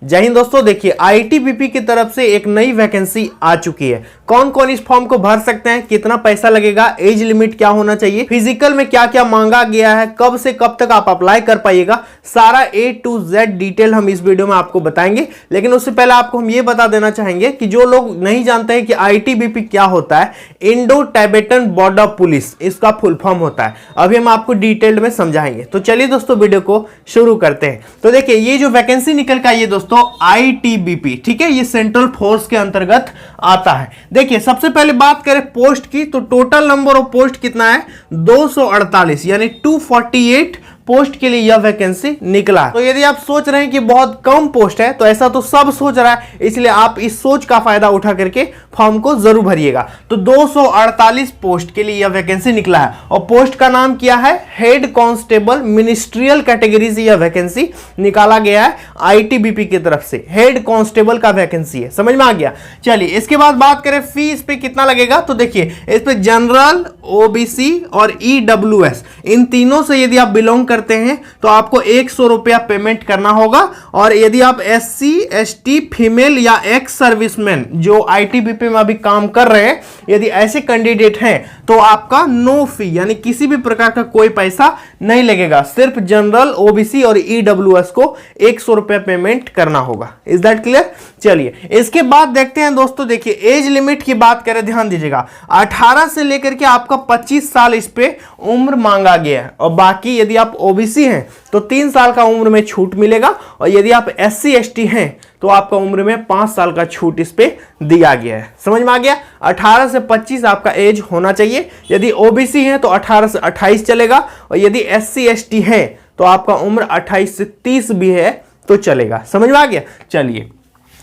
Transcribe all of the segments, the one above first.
जय हिंद दोस्तों। देखिए आईटीबीपी की तरफ से एक नई वैकेंसी आ चुकी है। कौन कौन इस फॉर्म को भर सकते हैं, कितना पैसा लगेगा, एज लिमिट क्या होना चाहिए, फिजिकल में क्या क्या मांगा गया है, कब से कब तक आप अप्लाई कर पाइएगा, सारा A to Z डिटेल हम इस वीडियो में आपको बताएंगे। लेकिन उससे पहले आपको हम ये बता देना चाहेंगे कि जो लोग नहीं जानते हैं कि आईटीबीपी क्या होता है, इंडो टाइबेटन बॉर्डर पुलिस इसका फुल फॉर्म होता है। अभी हम आपको डिटेल में समझाएंगे। तो चलिए दोस्तों वीडियो को शुरू करते हैं। तो देखिए ये जो वैकेंसी निकल के आई है दोस्तों आईटीबीपी, ठीक है, ये सेंट्रल फोर्स के अंतर्गत आता है। देखिए सबसे पहले बात करें पोस्ट की, तो टोटल नंबर ऑफ पोस्ट कितना है 248 यानी 248 पोस्ट के लिए यह वैकेंसी निकला। तो यदि आप सोच रहे हैं कि बहुत कम पोस्ट है, तो ऐसा तो सब सोच रहा है, इसलिए आप इस सोच का फायदा उठा करके फॉर्म को जरूर भरिएगा। तो 248 पोस्ट के लिए यह वैकेंसी निकला है और पोस्ट का नाम क्या है, हेड कांस्टेबल। मिनिस्ट्रियल कैटेगरी से यह वैकेंसी निकाला गया है आईटीबीपी की तरफ से, हेड कांस्टेबल का वैकेंसी है। समझ में आ गया। चलिए इसके बाद बात करें फी इस पे कितना लगेगा, तो देखिए इस पे जनरल, ओबीसी और ईडब्ल्यूएस इन तीनों से यदि आप बिलोंग करते हैं तो आपको 100 रुपया पेमेंट करना होगा। और यदि आप एससी, एसटी, फीमेल या एक्स सर्विसमैन जो आईटीबीपी में अभी काम कर रहे हैं, यदि ऐसे कैंडिडेट हैं तो आपका नो फी यानी किसी भी प्रकार का कोई पैसा नहीं लगेगा। सिर्फ जनरल, ओबीसी और ईडब्ल्यूएस को 100 रुपया पेमेंट करना होगा। Is that clear. चलिए इसके बाद देखते हैं दोस्तों। देखिए एज लिमिट की बात करें, ध्यान दीजिएगा 18 से लेकर के आपका 25 साल इस पे उम्र मांगा गया है। और बाकी यदि आप ओबीसी हैं तो 3 साल का उम्र में छूट मिलेगा, और यदि आप एससी एसटी हैं तो आपका उम्र में 5 साल का छूट इस पे दिया गया है। समझ में आ गया। 18 से 25 आपका एज होना चाहिए। यदि ओबीसी है तो 18 से 28 चलेगा, और यदि एससी एसटी है तो आपका उम्र 28 से 30 भी है तो चलेगा। समझ में आ गया। चलिए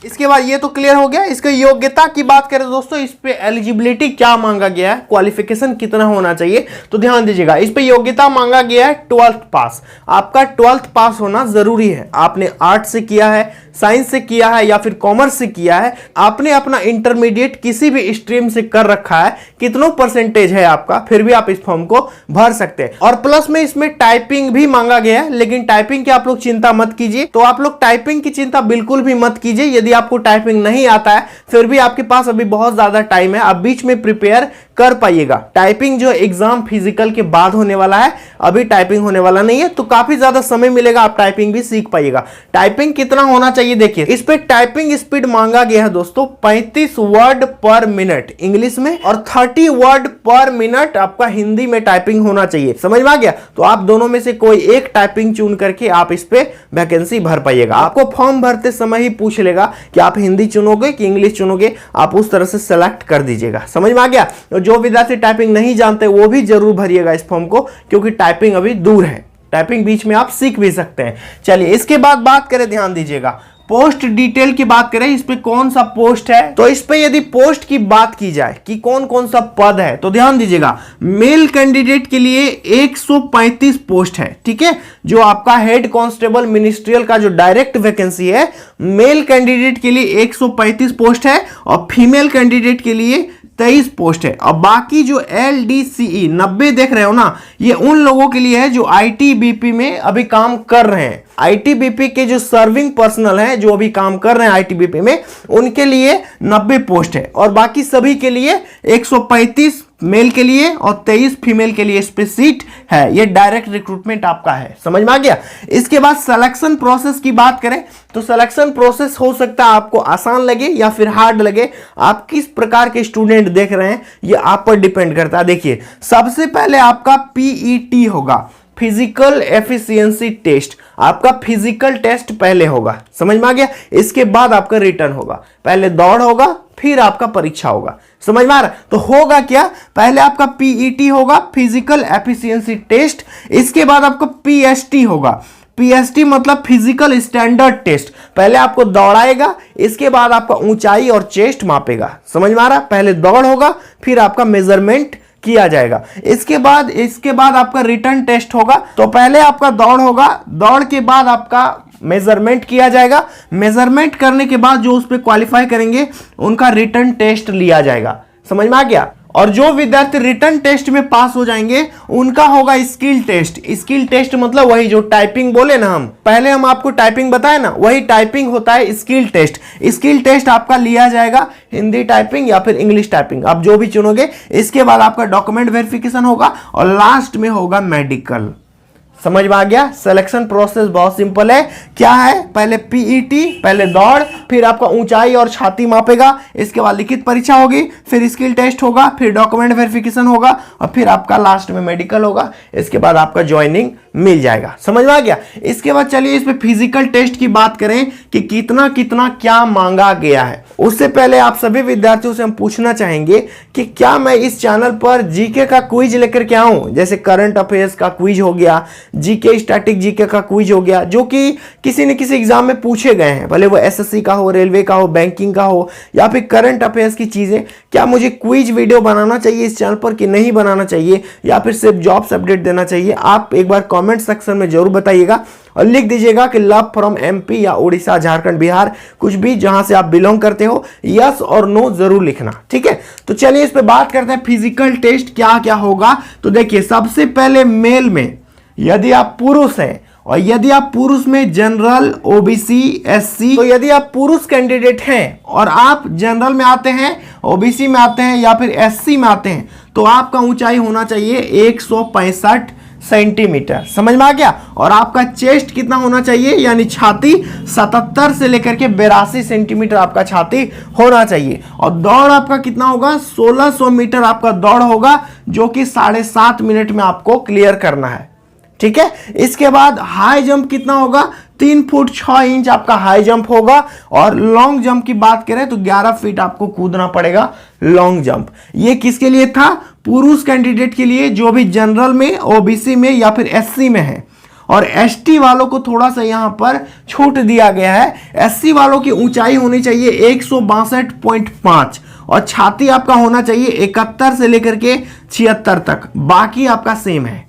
इसके बाद ये तो क्लियर हो गया। इसके योग्यता की बात करें दोस्तों, इस पे एलिजिबिलिटी क्या मांगा गया है, क्वालिफिकेशन कितना होना चाहिए, तो ध्यान दीजिएगा इस पे योग्यता मांगा गया है 12th पास। आपका 12th पास होना जरूरी है। आपने आर्ट से किया है, साइंस से किया है या फिर कॉमर्स से किया है, आपने अपना इंटरमीडिएट किसी भी स्ट्रीम से कर रखा है, कितनों परसेंटेज है आपका, फिर भी आप इस फॉर्म को भर सकते हैं। और प्लस में इसमें टाइपिंग भी मांगा गया है, लेकिन टाइपिंग की आप लोग चिंता मत कीजिए। तो आप लोग टाइपिंग की चिंता बिल्कुल भी मत कीजिए। यदि आपको टाइपिंग नहीं आता है फिर भी आपके पास अभी बहुत ज्यादा टाइम है, आप बीच में प्रिपेयर कर पाइएगा। टाइपिंग जो एग्जाम फिजिकल के बाद होने वाला है, अभी टाइपिंग होने वाला नहीं है, तो काफी ज्यादा समय मिलेगा, आप टाइपिंग भी सीख पाइएगा। टाइपिंग कितना होना चाहिए, देखिए इस पे टाइपिंग स्पीड मांगा गया है दोस्तों 35 वर्ड पर मिनट इंग्लिश में, और 30 वर्ड पर मिनट आपका हिंदी में टाइपिंग होना चाहिए। समझ में आ गया। तो आप दोनों में से कोई एक टाइपिंग चुन करके आप इस पे वैकेंसी भर पाइएगा। आपको फॉर्म भरते समय ही पूछ लेगा कि आप हिंदी चुनोगे कि इंग्लिश चुनोगे, आप उस तरह से सेलेक्ट कर दीजिएगा। समझ में आ गया। जो विद्यार्थी टाइपिंग नहीं जानते वो भी जरूर भरिएगा इस फॉर्म को, क्योंकि टाइपिंग अभी दूर है, टाइपिंग बीच में आप सीख भी सकते हैं। चलिए इसके बाद बात करें, ध्यान दीजिएगा पोस्ट डिटेल की बात करें, इस पे कौन सा पोस्ट है, तो इस पे यदि पोस्ट की बात की जाए कि कौन कौन सा पद है, तो ध्यान दीजिएगा मेल कैंडिडेट के लिए 135 पोस्ट है। ठीक है, जो आपका हेड कांस्टेबल मिनिस्ट्रियल का जो डायरेक्ट वैकेंसी है, मेल कैंडिडेट के लिए 135 पोस्ट है, और फीमेल कैंडिडेट के लिए 23 पोस्ट है। और बाकी जो LDCE 90 देख रहे हो ना, ये उन लोगों के लिए है जो आईटीबीपी में अभी काम कर रहे हैं। आईटीबीपी के जो सर्विंग पर्सनल हैं जो अभी काम कर रहे हैं आईटीबीपी में, उनके लिए 90 पोस्ट है, और बाकी सभी के लिए 135 मेल के लिए और 23 फीमेल के लिए इस पे सीट है। ये डायरेक्ट रिक्रूटमेंट आपका है। समझ में आ गया। इसके बाद सिलेक्शन प्रोसेस की बात करें, तो सिलेक्शन प्रोसेस हो सकता है आपको आसान लगे या फिर हार्ड लगे। आप किस प्रकार के स्टूडेंट देख रहे हैं ये आप पर डिपेंड करता है। देखिए सबसे पहले आपका PET होगा, फिजिकल एफिशिएंसी टेस्ट। आपका फिजिकल टेस्ट पहले होगा। समझ में आ गया। इसके बाद आपका रिटर्न होगा, पहले दौड़ होगा फिर आपका परीक्षा होगा। समझ में आ रहा। तो होगा क्या, पहले आपका PET होगा, फिजिकल एफिशिएंसी टेस्ट। इसके बाद आपका PST होगा। PST मतलब फिजिकल स्टैंडर्ड टेस्ट। पहले आपको दौड़ाएगा, इसके बाद आपका ऊंचाई और चेस्ट मापेगा। समझ में आ रहा। पहले दौड़ होगा फिर आपका मेजरमेंट किया जाएगा। इसके बाद आपका रिटर्न टेस्ट होगा। तो पहले आपका दौड़ होगा, दौड़ के बाद आपका मेजरमेंट किया जाएगा। मेजरमेंट करने के बाद जो उस पर क्वालिफाई करेंगे उनका रिटर्न टेस्ट लिया जाएगा। समझ में आ गया। और जो विद्यार्थी रिटन टेस्ट में पास हो जाएंगे उनका होगा स्किल टेस्ट। स्किल टेस्ट मतलब वही जो टाइपिंग बोले ना, हम पहले हम आपको टाइपिंग बताए ना, वही टाइपिंग होता है स्किल टेस्ट। स्किल टेस्ट आपका लिया जाएगा हिंदी टाइपिंग या फिर इंग्लिश टाइपिंग, आप जो भी चुनोगे। इसके बाद आपका डॉक्यूमेंट वेरिफिकेशन होगा और लास्ट में होगा मेडिकल। समझ में आ गया? सिलेक्शन प्रोसेस बहुत सिंपल है। क्या है? पहले पीईटी, पहले दौड़, फिर आपका ऊंचाई और छाती मापेगा, इसके बाद लिखित परीक्षा होगी, फिर स्किल टेस्ट होगा, फिर डॉक्यूमेंट वेरिफिकेशन होगा और फिर आपका लास्ट में मेडिकल होगा। इसके बाद आपका ज्वाइनिंग मिल जाएगा। समझ में आ गया? इसके बाद चलिए इस पे फिजिकल टेस्ट की बात करें कि कितना कितना क्या मांगा गया है। उससे पहले आप सभी विद्यार्थियों से हम पूछना चाहेंगे कि क्या मैं इस चैनल पर जीके का क्विज लेकर के आऊं, जैसे करंट अफेयर्स का क्विज हो गया, जीके स्टैटिक जीके का क्विज हो गया, जो कि किसी न किसी एग्जाम में पूछे गए हैं, भले वो एसएससी का हो, रेलवे का हो, बैंकिंग का हो या फिर करंट अफेयर्स की चीजें। क्या मुझे क्विज वीडियो बनाना चाहिए इस चैनल पर कि नहीं बनाना चाहिए, या फिर सिर्फ जॉब्स अपडेट देना चाहिए? आप एक बार कमेंट सेक्शन में जरूर बताइएगा और लिख दीजिएगा कि लव फ्रॉम एमपी या उड़ीसा, झारखंड, बिहार, कुछ भी जहां से आप बिलोंग करते हो, यस और नो जरूर लिखना। ठीक है, तो चलिए इस पे बात करते हैं फिजिकल टेस्ट क्या क्या होगा। तो देखिए, सबसे पहले मेल में यदि आप पुरुष हैं और यदि आप पुरुष में जनरल, ओबीसी, एससी, तो यदि आप पुरुष कैंडिडेट हैं और आप जनरल में आते हैं, ओबीसी में आते हैं या फिर एससी में आते हैं, तो आपका ऊंचाई होना चाहिए 165 सेंटीमीटर। समझ में आ गया? और आपका चेस्ट कितना होना चाहिए, यानी छाती 77 से लेकर के 82 सेंटीमीटर आपका छाती होना चाहिए। और दौड़ आपका कितना होगा? 1600 मीटर आपका दौड़ होगा, जो कि 7.5 मिनट में आपको क्लियर करना है। ठीक है, इसके बाद हाई जंप कितना होगा? 3 फुट 6 इंच आपका हाई जंप होगा। और लॉन्ग जंप की बात करें तो 11 फीट आपको कूदना पड़ेगा लॉन्ग जंप। ये किसके लिए था? पुरुष कैंडिडेट के लिए, जो भी जनरल में, ओबीसी में या फिर एससी में है। और एसटी वालों को थोड़ा सा यहां पर छूट दिया गया है। एससी वालों की ऊंचाई होनी चाहिए 162.5 और छाती आपका होना चाहिए 71 से लेकर के 76 तक, बाकी आपका सेम है।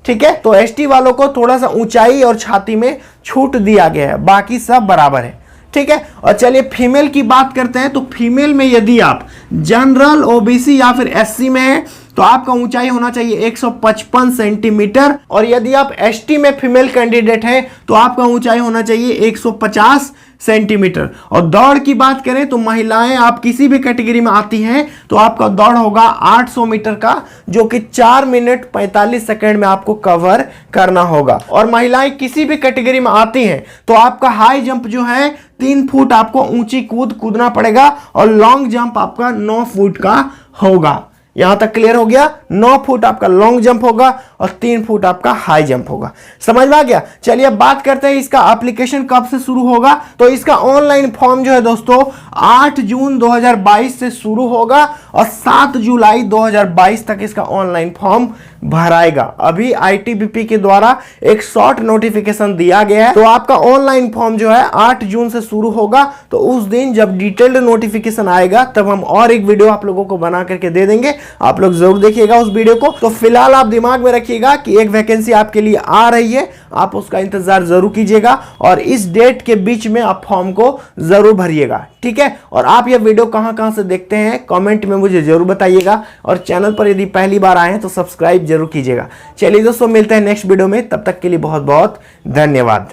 ठीक है, तो एसटी वालों को थोड़ा सा ऊंचाई और छाती में छूट दिया गया है, बाकी सब बराबर है। ठीक है, और चलिए फीमेल की बात करते हैं। तो फीमेल में यदि आप जनरल, ओबीसी या फिर एससी में हैं तो आपका ऊंचाई होना चाहिए 155 सेंटीमीटर। और यदि आप एसटी में फीमेल कैंडिडेट हैं तो आपका ऊंचाई होना चाहिए 150 सेंटीमीटर। और दौड़ की बात करें तो महिलाएं आप किसी भी कैटेगरी में आती हैं तो आपका दौड़ होगा 800 मीटर का, जो कि 4 मिनट 45 सेकंड में आपको कवर करना होगा। और महिलाएं किसी भी कैटेगरी में आती हैं तो आपका हाई जंप जो है 3 फुट आपको ऊंची कूदना पड़ेगा और लॉन्ग जंप आपका 9 फुट का होगा। यहां तक क्लियर हो गया? 9 फुट आपका लॉन्ग जंप होगा और 3 फुट आपका हाई जंप होगा। समझ में आ गया? चलिए अब बात करते हैं इसका एप्लीकेशन कब से शुरू होगा। तो इसका ऑनलाइन फॉर्म जो है दोस्तों 8 जून 2022 से शुरू होगा और 7 जुलाई 2022 तक इसका ऑनलाइन फॉर्म भराएगा। अभी आईटीबीपी के द्वारा एक शॉर्ट नोटिफिकेशन दिया गया है, तो आपका ऑनलाइन फॉर्म जो है 8 जून से शुरू होगा। तो उस दिन जब डिटेल्ड नोटिफिकेशन आएगा तब हम और एक वीडियो आप लोगों को बना करके दे देंगे, आप लोग जरूर देखिएगा उस वीडियो को। तो फिलहाल आप दिमाग में रखिएगा कि एक वैकेंसी आपके लिए आ रही है, आप उसका इंतजार जरूर कीजिएगा और इस डेट के बीच में आप फॉर्म को जरूर भरिएगा। ठीक है, और आप ये वीडियो कहां से देखते हैं कमेंट में मुझे जरूर बताइएगा और चैनल पर यदि पहली बार आए हैं तो सब्सक्राइब जरूर कीजिएगा। चलिए दोस्तों, मिलते हैं नेक्स्ट वीडियो में, तब तक के लिए बहुत बहुत धन्यवाद।